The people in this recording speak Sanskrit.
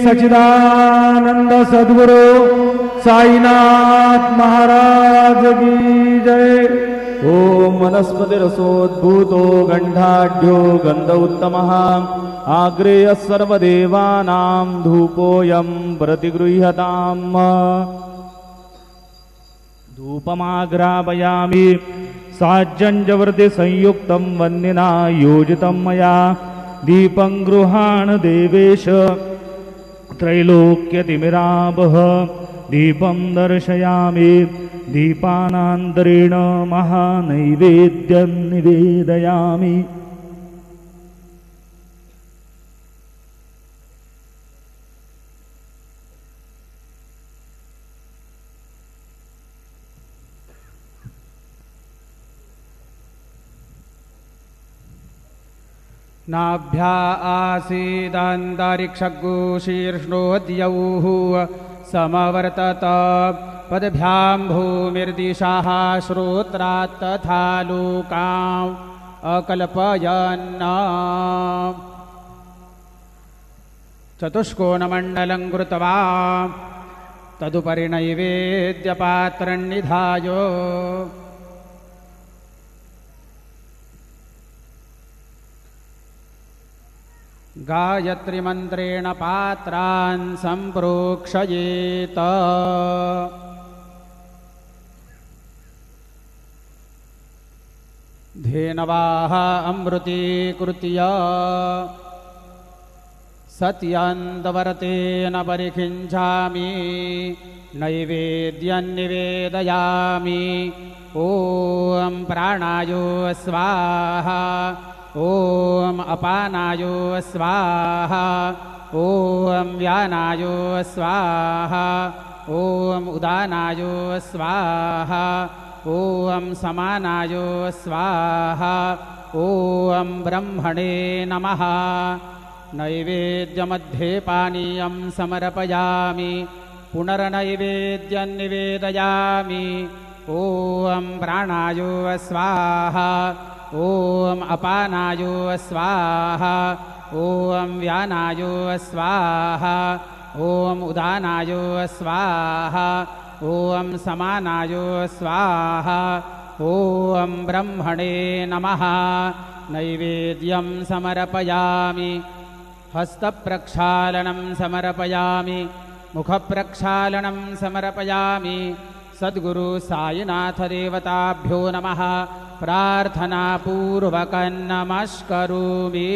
सच्चिदानंद सद्गुरु साईनाथ महाराज की जय। ओम वनस्पतिरसोद्भूतो गंधाढ्यो गंध उत्तमः आग्रेय सर्वदेवानां धूपोऽयं प्रतिगृह्यताम्। धूपमाग्रापयामि साज्जंजवर्ति संयुक्तं वह्निना योजितं मया दीपं गृहाण देवेश त्रैलोक्यतिमिरावह दीपं दर्शयामि दीपानान्तरेण महानैवेद्यं निवेदयामि। नाभ्या आसीदान्तरिक्षगो शीर्ष्णोद्यौः समवर्तत पदभ्यां भूमिर्दिशाः श्रोत्रात् तथा लोकाम् अकल्पयन्। चतुष्कोणमण्डलं कृत्वा तदुपरि नैवेद्यपात्रं निधाय गायत्री मंत्रेण पात्रान् संप्रोक्षयेत। धेनवाः अमृतीकृत्य सत्यन्तवर्तेन परिखिञ्चामि नैवेद्यं निवेदयामि। ॐ प्राणायो स्वाहा ॐ अपानायो स्वाहा ॐ व्यानायो स्वाहा ॐ उदानायो स्वाहा ॐ समानायो स्वाहा ॐ ब्रह्मणे नमः। नैवेद्यमध्ये पानीयं समर्पयामि पुनर्नैवेद्यं निवेदयामि। ॐ प्राणायो स्वाहा ॐ अपानायो स्वाहा ॐ व्यानायो स्वाहा ॐ उदानायो स्वाहा ॐ समानायो स्वाहा ॐ ब्रह्मणे नमः। नैवेद्यं समर्पयामि हस्तप्रक्षालनं समर्पयामि मुखप्रक्षालनं समर्पयामि। सद्गुरु साईनाथ देवताभ्यो नमः। प्रार्थनापूर्वकं नमस्करोमि।